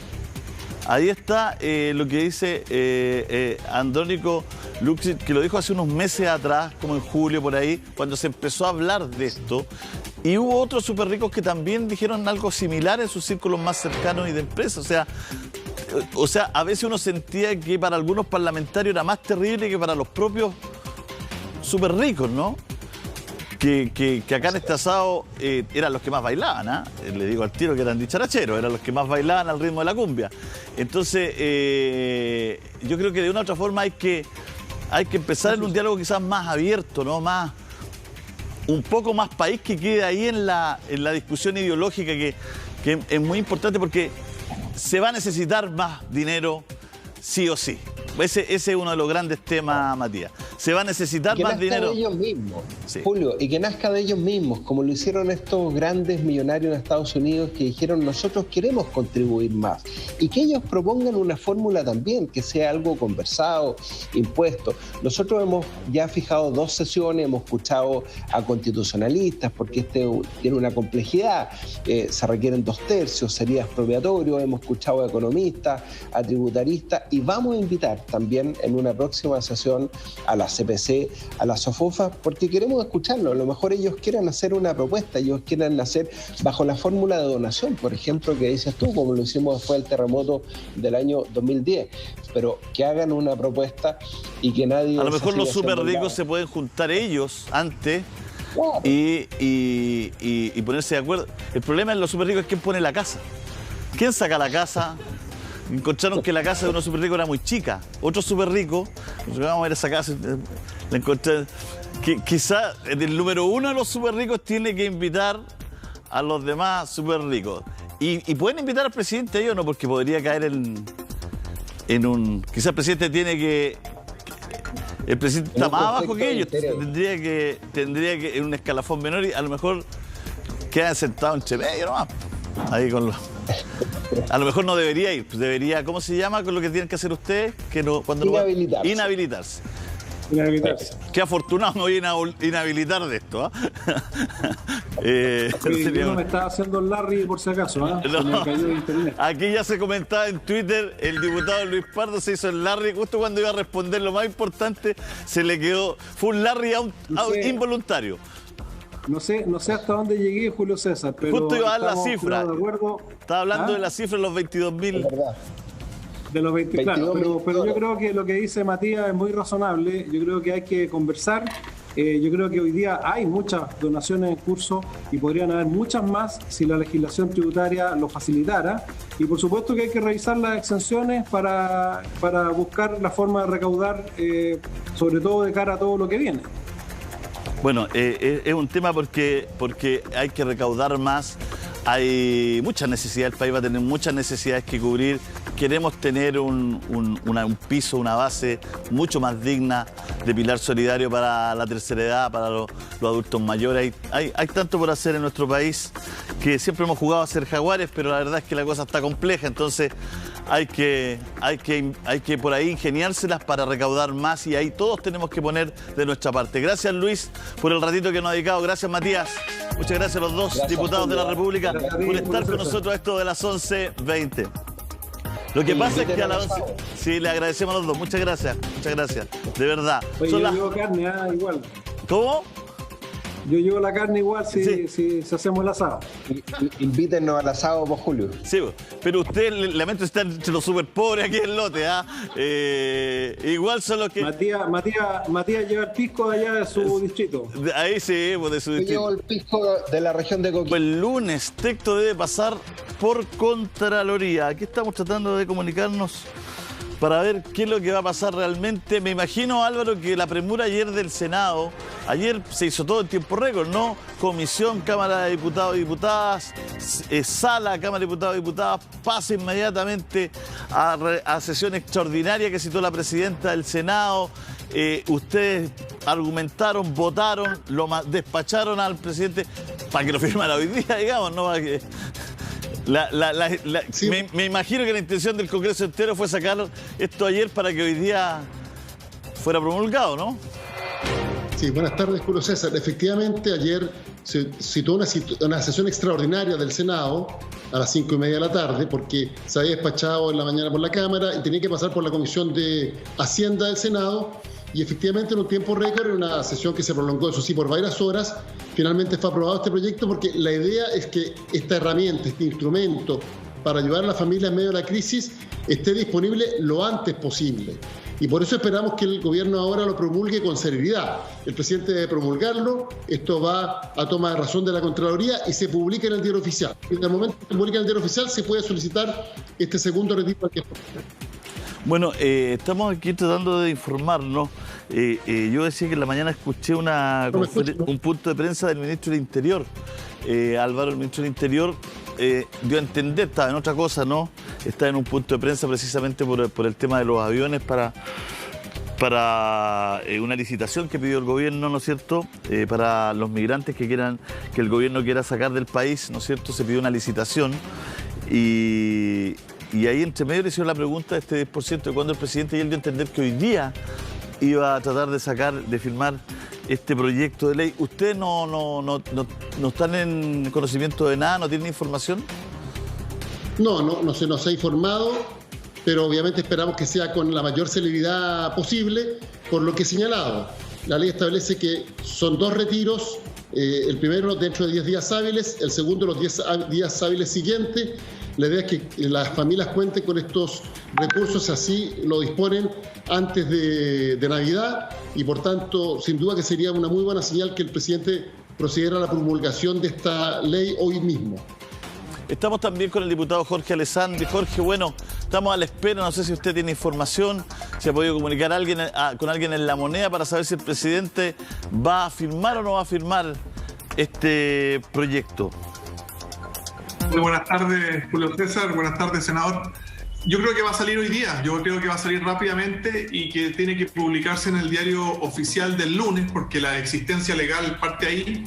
Ahí está lo que dice Andrónico Luxich, que lo dijo hace unos meses atrás, como en julio por ahí, cuando se empezó a hablar de esto. Y hubo otros súper ricos que también dijeron algo similar en sus círculos más cercanos y de empresas. O sea, a veces uno sentía que para algunos parlamentarios era más terrible que para los propios súper ricos, ¿no? que acá en este asado eran los que más bailaban, ¿ah? Le digo al tiro que eran dicharacheros, eran los que más bailaban al ritmo de la cumbia. Entonces, yo creo que de una u otra forma hay que empezar en un diálogo quizás más abierto, ¿no? Un poco más país, que quede ahí en la discusión ideológica, que es muy importante, porque se va a necesitar más dinero sí o sí. Ese es uno de los grandes temas, Matías. Se va a necesitar más dinero. Que nazca de ellos mismos, sí. Julio, y que nazca de ellos mismos, como lo hicieron estos grandes millonarios en Estados Unidos, que dijeron: nosotros queremos contribuir más. Y que ellos propongan una fórmula también, que sea algo conversado, impuesto. Nosotros hemos ya fijado 2 sesiones, hemos escuchado a constitucionalistas, porque este tiene una complejidad. Se requieren 2/3, sería expropiatorio. Hemos escuchado a economistas, a tributaristas, y vamos a invitar también en una próxima sesión a la CPC, a la SOFOFA, porque queremos escucharlo. A lo mejor ellos quieran hacer una propuesta, ellos quieran hacer bajo la fórmula de donación, por ejemplo, que dices tú, como lo hicimos después del terremoto del año 2010, pero que hagan una propuesta y que nadie... A lo mejor los súper ricos se pueden juntar ellos antes, claro, y ponerse de acuerdo. El problema en los súper ricos es quién pone la casa. ¿Quién saca la casa? Encontraron que la casa de unos súper ricos era muy chica. Otro súper rico, vamos a ver esa casa, la encontré. Quizá el número 1 de los súper ricos tiene que invitar a los demás súper ricos. Y pueden invitar al presidente, ellos no, porque podría caer en un... Quizá el presidente tiene que... El presidente está más abajo que ellos, tendría que en un escalafón menor, y a lo mejor quedan sentados entre medio nomás. Ahí con los... A lo mejor no debería ir, debería, ¿cómo se llama con lo que tienen que hacer ustedes? Que no, cuando inhabilitarse. Inhabilitarse. Inhabilitarse. Qué afortunado me voy a inhabilitar de esto, ¿ah? Yo no me estaba haciendo el Larry por si acaso, ¿ah? No. Se me cayó de internet. Aquí ya se comentaba en Twitter, el diputado Luis Pardo se hizo el Larry, justo cuando iba a responder lo más importante, se le quedó, fue un Larry involuntario. No sé hasta dónde llegué, Julio César, pero justo iba a dar la cifra. De acuerdo. Estaba hablando de la cifra de los 22.000. De los 20, claro, pero yo creo que lo que dice Matías es muy razonable. Yo creo que hay que conversar. Yo creo que hoy día hay muchas donaciones en curso y podrían haber muchas más si la legislación tributaria lo facilitara. Y por supuesto que hay que revisar las exenciones para buscar la forma de recaudar, sobre todo de cara a todo lo que viene. Bueno, es un tema porque hay que recaudar más. Hay muchas necesidades, el país va a tener muchas necesidades que cubrir. Queremos tener un piso, una base mucho más digna de pilar solidario para la tercera edad, para los adultos mayores. Hay tanto por hacer en nuestro país, que siempre hemos jugado a ser jaguares, pero la verdad es que la cosa está compleja. Entonces hay que por ahí ingeniárselas para recaudar más, y ahí todos tenemos que poner de nuestra parte. Gracias, Luis, por el ratito que nos ha dedicado. Gracias, Matías. Muchas gracias a los dos diputados de la República por estar con nosotros a esto de las 11:20. Lo que pasa es que a las 11... Sí, le agradecemos a los dos. Muchas gracias, de verdad. Oye, yo llevo carne, igual. ¿Cómo? Yo llevo la carne igual si hacemos el asado. Invítennos al asado, por Julio. Sí, pero usted, lamento estar entre los súper pobres aquí en el lote, ¿ah? Igual son los que... Matías lleva el pisco de allá de su distrito. Ahí sí, pues de su distrito. Yo llevo el pisco de la región de Coquimbo. Pues el lunes, texto debe pasar por Contraloría. Aquí estamos tratando de comunicarnos para ver qué es lo que va a pasar realmente. Me imagino, Álvaro, que la premura ayer del Senado, ayer se hizo todo en tiempo récord, ¿no? Comisión, Cámara de Diputados y Diputadas, Sala, Cámara de Diputados y Diputadas, pasa inmediatamente a sesión extraordinaria que citó la presidenta del Senado. Ustedes argumentaron, votaron, despacharon al presidente para que lo firmara hoy día, digamos, ¿no? Para que... Sí. Me imagino que la intención del Congreso entero fue sacar esto ayer para que hoy día fuera promulgado, ¿no? Sí, buenas tardes, Julio César. Efectivamente, ayer se citó una sesión extraordinaria del Senado a las 5:30 de la tarde, porque se había despachado en la mañana por la Cámara y tenía que pasar por la Comisión de Hacienda del Senado. Y efectivamente, en un tiempo récord, en una sesión que se prolongó, eso sí, por varias horas, finalmente fue aprobado este proyecto, porque la idea es que esta herramienta, este instrumento para ayudar a la familia en medio de la crisis, esté disponible lo antes posible. Y por eso esperamos que el gobierno ahora lo promulgue con celeridad. El presidente debe promulgarlo, esto va a toma de razón de la Contraloría y se publica en el diario oficial. En el momento que se publica en el diario oficial se puede solicitar este segundo retiro al 10%. Bueno, estamos aquí tratando de informarnos. Yo decía que en la mañana escuché un punto de prensa del ministro del Interior. Álvaro, el ministro del Interior, dio a entender, estaba en otra cosa, ¿no? Está en un punto de prensa precisamente por el tema de los aviones para una licitación que pidió el gobierno, ¿no es cierto? Para los migrantes que el gobierno quiera sacar del país, ¿no es cierto? Se pidió una licitación y ahí entre medio le hicieron la pregunta de este 10% de cuando el presidente, y él dio a entender que hoy día iba a tratar de firmar este proyecto de ley. ¿Ustedes no están en conocimiento de nada, no tienen información? No se nos ha informado, pero obviamente esperamos que sea con la mayor celeridad posible, por lo que he señalado. La ley establece que son 2 retiros, el primero dentro de 10 días hábiles, el segundo los 10 días hábiles siguientes. La idea es que las familias cuenten con estos recursos, así lo disponen antes de Navidad, y por tanto, sin duda que sería una muy buena señal que el presidente procediera a la promulgación de esta ley hoy mismo. Estamos también con el diputado Jorge Alessandri. Jorge, bueno, estamos a la espera, no sé si usted tiene información, si ha podido comunicar con alguien en La Moneda para saber si el presidente va a firmar o no va a firmar este proyecto. Muy buenas tardes, Julio César. Buenas tardes, senador. Yo creo que va a salir hoy día. Yo creo que va a salir rápidamente y que tiene que publicarse en el diario oficial del lunes, porque la existencia legal parte ahí.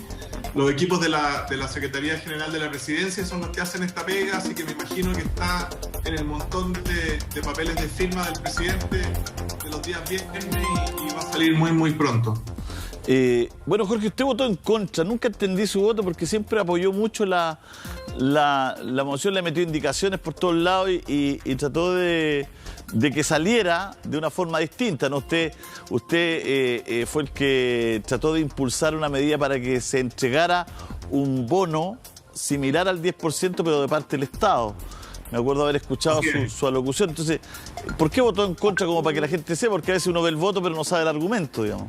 Los equipos de la Secretaría General de la Presidencia son los que hacen esta pega, así que me imagino que está en el montón de papeles de firma del presidente de los días viernes y va a salir muy, muy pronto. Bueno, Jorge, usted votó en contra. Nunca entendí su voto porque siempre apoyó mucho la moción, le metió indicaciones por todos lados y trató de que saliera de una forma distinta, ¿no? Usted fue el que trató de impulsar una medida para que se entregara un bono similar al 10%, pero de parte del Estado. Me acuerdo haber escuchado su alocución. Entonces, ¿por qué votó en contra? Como para que la gente sepa, porque a veces uno ve el voto pero no sabe el argumento, digamos.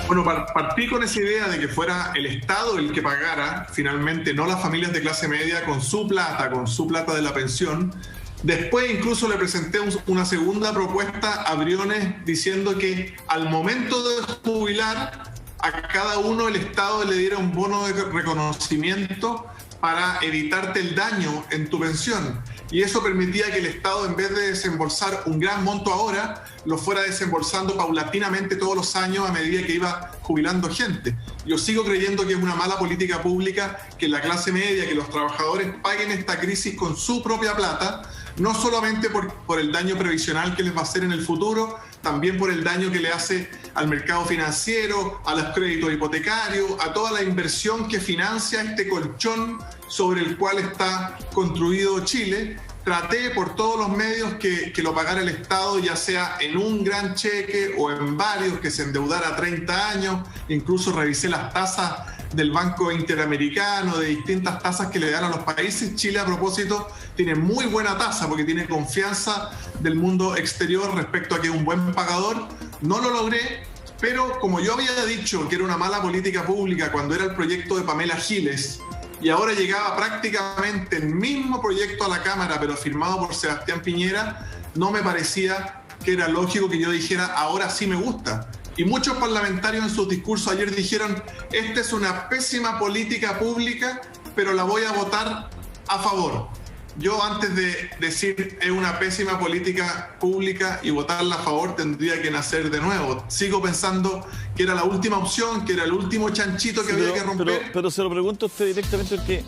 Bueno, partí con esa idea de que fuera el Estado el que pagara, finalmente, no las familias de clase media con su plata de la pensión. Después incluso le presenté una segunda propuesta a Briones diciendo que al momento de jubilar a cada uno el Estado le diera un bono de reconocimiento para evitarte el daño en tu pensión. Y eso permitía que el Estado, en vez de desembolsar un gran monto ahora, lo fuera desembolsando paulatinamente todos los años a medida que iba jubilando gente. Yo sigo creyendo que es una mala política pública que la clase media, que los trabajadores paguen esta crisis con su propia plata, no solamente por el daño previsional que les va a hacer en el futuro, también por el daño que le hace al mercado financiero, a los créditos hipotecarios, a toda la inversión que financia este colchón sobre el cual está construido Chile. Traté por todos los medios que lo pagara el Estado, ya sea en un gran cheque o en varios, que se endeudara a 30 años. Incluso revisé las tasas del Banco Interamericano, de distintas tasas que le dan a los países. Chile, a propósito, tiene muy buena tasa porque tiene confianza del mundo exterior respecto a que es un buen pagador. No lo logré, pero como yo había dicho que era una mala política pública cuando era el proyecto de Pamela Giles, y ahora llegaba prácticamente el mismo proyecto a la Cámara, pero firmado por Sebastián Piñera, no me parecía que era lógico que yo dijera, ahora sí me gusta. Y muchos parlamentarios en sus discursos ayer dijeron, esta es una pésima política pública, pero la voy a votar a favor. Yo, antes de decir es una pésima política pública y votarla a favor, tendría que nacer de nuevo. Sigo pensando que era la última opción, que era el último chanchito que había que romper. Pero se lo pregunto a usted directamente porque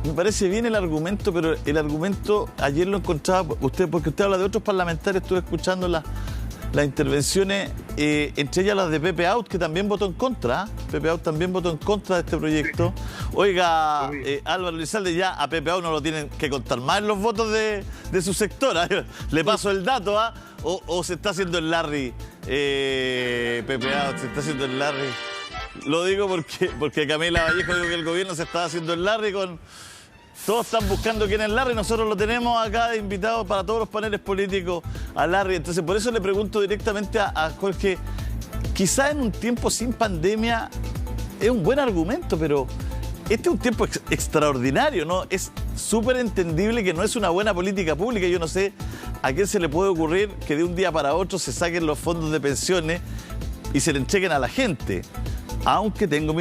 me parece bien el argumento, pero el argumento ayer lo encontraba usted, porque usted habla de otros parlamentarios, estuve escuchando las intervenciones, entre ellas las de Pepe Out, que también votó en contra. Pepe Out también votó en contra de este proyecto. Oiga, Álvaro Elizalde, ya a Pepe Out no lo tienen que contar más en los votos de su sector. Le paso el dato, o se está haciendo el Larry, Pepe Out, se está haciendo el Larry. Lo digo porque Camila Vallejo dijo que el gobierno se estaba haciendo el Larry con Todos están buscando quién es Larry. Nosotros lo tenemos acá de invitado para todos los paneles políticos a Larry. Entonces, por eso le pregunto directamente a Jorge, quizá en un tiempo sin pandemia es un buen argumento, pero este es un tiempo extraordinario, ¿no? Es súper entendible que no es una buena política pública. Yo no sé a quién se le puede ocurrir que de un día para otro se saquen los fondos de pensiones y se le entreguen a la gente. Aunque tengo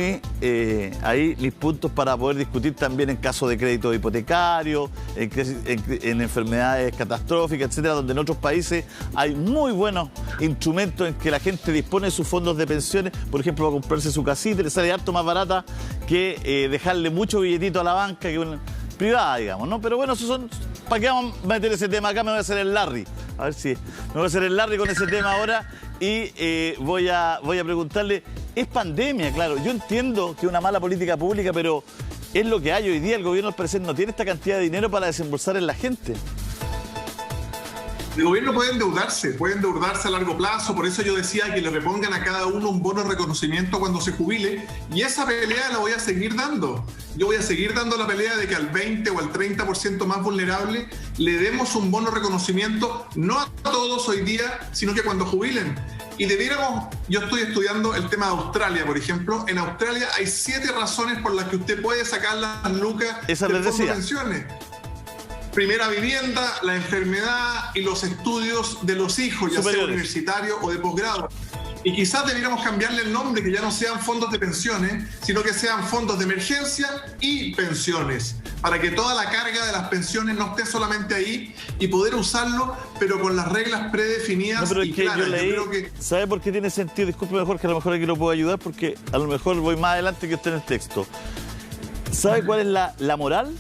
ahí mis puntos para poder discutir también en caso de crédito hipotecario, en enfermedades catastróficas, etcétera, donde en otros países hay muy buenos instrumentos en que la gente dispone de sus fondos de pensiones, por ejemplo, para comprarse su casita, le sale harto más barata que dejarle mucho billetito a la banca que una privada, digamos, ¿no? Pero bueno, esos son... ¿Para qué vamos a meter ese tema acá? Me voy a hacer el Larry. A ver si... Me voy a hacer el Larry con ese tema ahora y voy a preguntarle... Es pandemia, claro. Yo entiendo que es una mala política pública, pero es lo que hay hoy día. El gobierno al parecer no tiene esta cantidad de dinero para desembolsar en la gente. El gobierno puede endeudarse a largo plazo, por eso yo decía que le repongan a cada uno un bono de reconocimiento cuando se jubile, y esa pelea la voy a seguir dando. Yo voy a seguir dando la pelea de que al 20 o al 30% más vulnerable le demos un bono de reconocimiento, no a todos hoy día, sino que cuando jubilen. Y debiéramos, yo estoy estudiando el tema de Australia, por ejemplo. En Australia hay 7 razones por las que usted puede sacar las lucas del fondo de pensiones. Primera vivienda, la enfermedad y los estudios de los hijos, ya sea universitario o de posgrado. Y quizás debiéramos cambiarle el nombre, que ya no sean fondos de pensiones, sino que sean fondos de emergencia y pensiones, para que toda la carga de las pensiones no esté solamente ahí y poder usarlo, pero con las reglas predefinidas. No, pero es y que claras. yo leí, creo que... ¿sabe por qué tiene sentido? Discúlpeme, Jorge, a lo mejor aquí lo puedo ayudar, porque a lo mejor voy más adelante que usted en el texto. ¿Sabe cuál es la moral?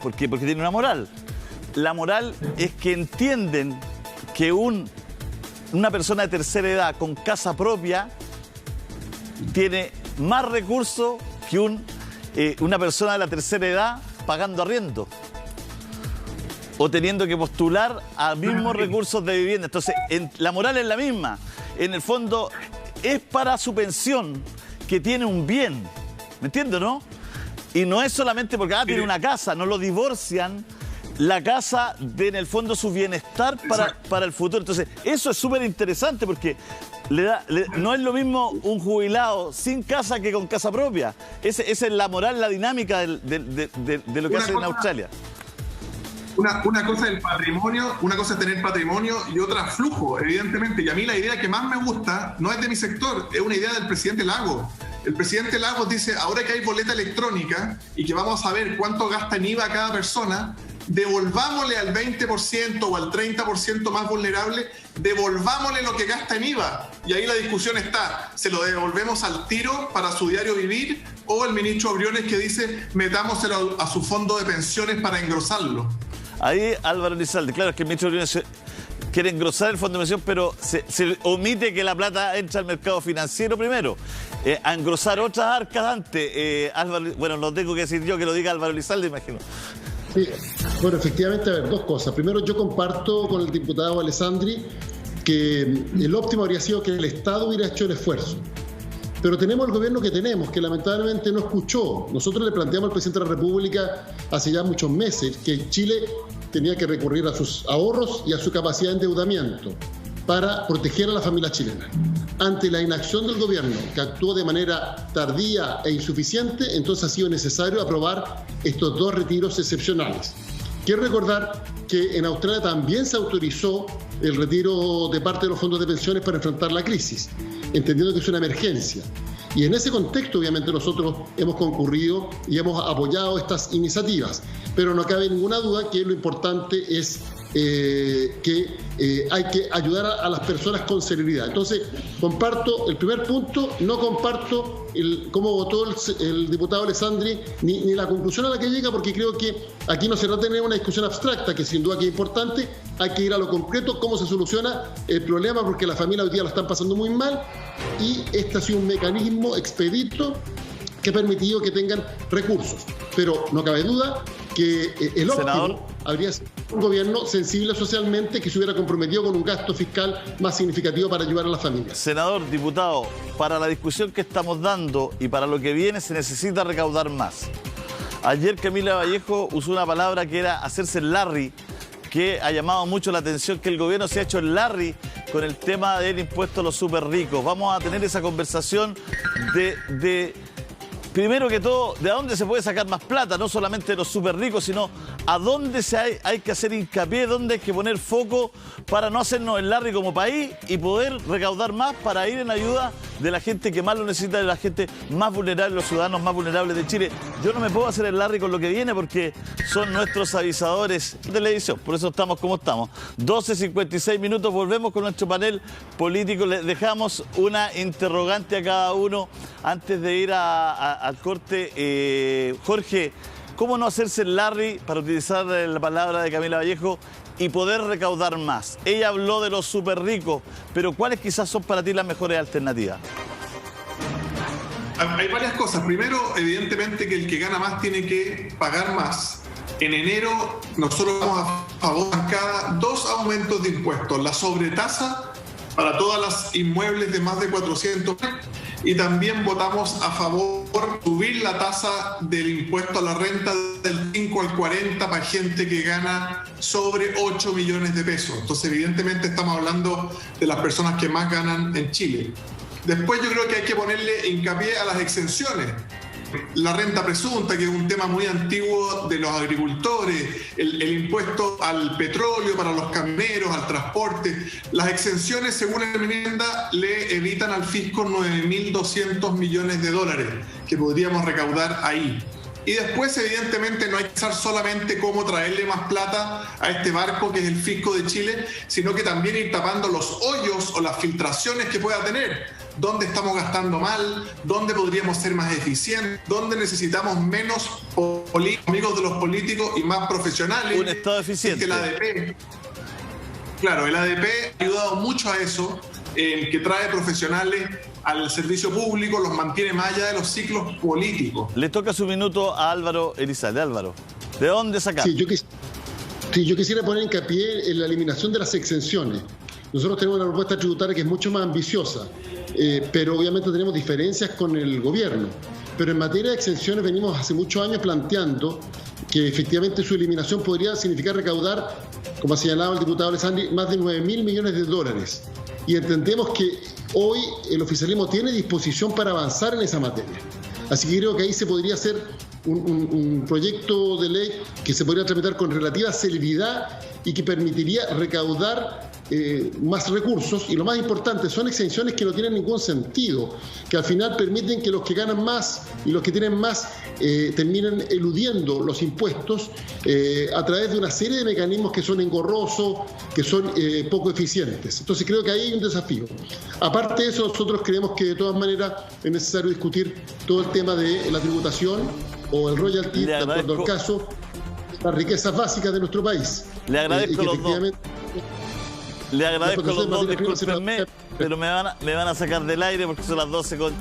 ¿Por qué? Porque tiene una moral. La moral es que entienden que una persona de tercera edad con casa propia tiene más recursos que una persona de la tercera edad pagando arriendo o teniendo que postular a mismos recursos de vivienda. Entonces, la moral es la misma. En el fondo, es para su pensión que tiene un bien. ¿Me entiendes, no? Y no es solamente porque tiene una casa, no lo divorcian. La casa en el fondo su bienestar para el futuro. Entonces, eso es súper interesante porque no es lo mismo un jubilado sin casa que con casa propia. Esa es la moral, la dinámica de lo que hacen en Australia. Una cosa es el patrimonio, una cosa es tener patrimonio y otra flujo, evidentemente. Y a mí la idea que más me gusta no es de mi sector, es una idea del presidente Lagos. El presidente Lagos dice, ahora que hay boleta electrónica y que vamos a ver cuánto gasta en IVA cada persona, devolvámosle al 20% o al 30% más vulnerable, devolvámosle lo que gasta en IVA. Y ahí la discusión está, ¿se lo devolvemos al tiro para su diario vivir? O el ministro Briones que dice, metámoselo a su fondo de pensiones para engrosarlo. Ahí Álvaro Elizalde, claro, es que el ministro Briones quiere engrosar el fondo de pensión, pero se omite que la plata entra al mercado financiero primero, a engrosar otras arcas antes. Álvaro, bueno, lo tengo que decir yo, que lo diga Álvaro Elizalde, imagino. Sí, bueno, efectivamente, a ver, dos cosas. Primero, yo comparto con el diputado Alessandri que el óptimo habría sido que el Estado hubiera hecho el esfuerzo. Pero tenemos el gobierno que tenemos, que lamentablemente no escuchó. Nosotros le planteamos al presidente de la República hace ya muchos meses que Chile tenía que recurrir a sus ahorros y a su capacidad de endeudamiento para proteger a la familia chilena. Ante la inacción del gobierno, que actuó de manera tardía e insuficiente, entonces ha sido necesario aprobar estos 2 retiros excepcionales. Quiero recordar que en Australia también se autorizó el retiro de parte de los fondos de pensiones para enfrentar la crisis, entendiendo que es una emergencia. Y en ese contexto, obviamente, nosotros hemos concurrido y hemos apoyado estas iniciativas. Pero no cabe ninguna duda que lo importante es que hay que ayudar a las personas con celeridad. Entonces, comparto el primer punto, no comparto cómo votó el diputado Alessandri, ni la conclusión a la que llega, porque creo que aquí no se trata de tener una discusión abstracta, que sin duda que es importante, hay que ir a lo concreto, cómo se soluciona el problema, porque las familias hoy día la están pasando muy mal, y este ha sido un mecanismo expedito que ha permitido que tengan recursos. Pero no cabe duda que el óptimo habría sido un gobierno sensible socialmente que se hubiera comprometido con un gasto fiscal más significativo para ayudar a las familias. Senador, diputado, para la discusión que estamos dando y para lo que viene se necesita recaudar más. Ayer Camila Vallejo usó una palabra que era hacerse el Larry, que ha llamado mucho la atención, que el gobierno se ha hecho el Larry con el tema del impuesto a los súper ricos. Vamos a tener esa conversación primero que todo, de dónde se puede sacar más plata, no solamente de los súper ricos, sino a dónde hay que hacer hincapié, dónde hay que poner foco para no hacernos el Larry como país y poder recaudar más para ir en ayuda de la gente que más lo necesita, de la gente más vulnerable, los ciudadanos más vulnerables de Chile. Yo no me puedo hacer el Larry con lo que viene porque son nuestros avisadores de televisión, por eso estamos como estamos. 12:56 minutos, volvemos con nuestro panel político. Les dejamos una interrogante a cada uno antes de ir al corte. Jorge, ¿cómo no hacerse el Larry, para utilizar la palabra de Camila Vallejo, y poder recaudar más? Ella habló de los súper ricos, pero ¿cuáles quizás son para ti las mejores alternativas? Hay varias cosas. Primero, evidentemente que el que gana más tiene que pagar más. En enero nosotros vamos a favor de cada 2 aumentos de impuestos. La sobretasa para todas las inmuebles de más de 400 y también votamos a favor de subir la tasa del impuesto a la renta del 5 al 40 para gente que gana sobre 8 millones de pesos. Entonces, evidentemente estamos hablando de las personas que más ganan en Chile. Después yo creo que hay que ponerle hincapié a las exenciones. La renta presunta, que es un tema muy antiguo de los agricultores, el impuesto al petróleo para los camioneros, al transporte. Las exenciones, según la enmienda, le evitan al fisco 9.200 millones de dólares que podríamos recaudar ahí. Y después, evidentemente, no hay que pensar solamente cómo traerle más plata a este barco que es el fisco de Chile, sino que también ir tapando los hoyos o las filtraciones que pueda tener. Dónde estamos gastando mal, dónde podríamos ser más eficientes, dónde necesitamos menos amigos de los políticos y más profesionales. Un Estado eficiente. El ADP, claro, el ADP ha ayudado mucho a eso, que trae profesionales al servicio público, los mantiene más allá de los ciclos políticos. Le toca su minuto a Álvaro Elizalde. Álvaro, ¿de dónde sacar? Sí, yo quisiera poner hincapié en la eliminación de las exenciones. Nosotros tenemos una propuesta tributaria que es mucho más ambiciosa, pero obviamente tenemos diferencias con el gobierno. Pero en materia de exenciones venimos hace muchos años planteando que efectivamente su eliminación podría significar recaudar, como ha señalado el diputado Alessandri, más de 9.000 millones de dólares. Y entendemos que hoy el oficialismo tiene disposición para avanzar en esa materia. Así que creo que ahí se podría hacer un proyecto de ley que se podría tramitar con relativa celeridad y que permitiría recaudar más recursos, y lo más importante, son exenciones que no tienen ningún sentido, que al final permiten que los que ganan más y los que tienen más terminen eludiendo los impuestos a través de una serie de mecanismos que son engorrosos, que son poco eficientes. Entonces creo que ahí hay un desafío. Aparte de eso, nosotros creemos que de todas maneras es necesario discutir todo el tema de la tributación o el royalty, de acuerdo al caso, las riquezas básicas de nuestro país. Le agradezco los dos. Le agradezco los dos, discúlpenme, pero me van a sacar del aire porque son las 12:50.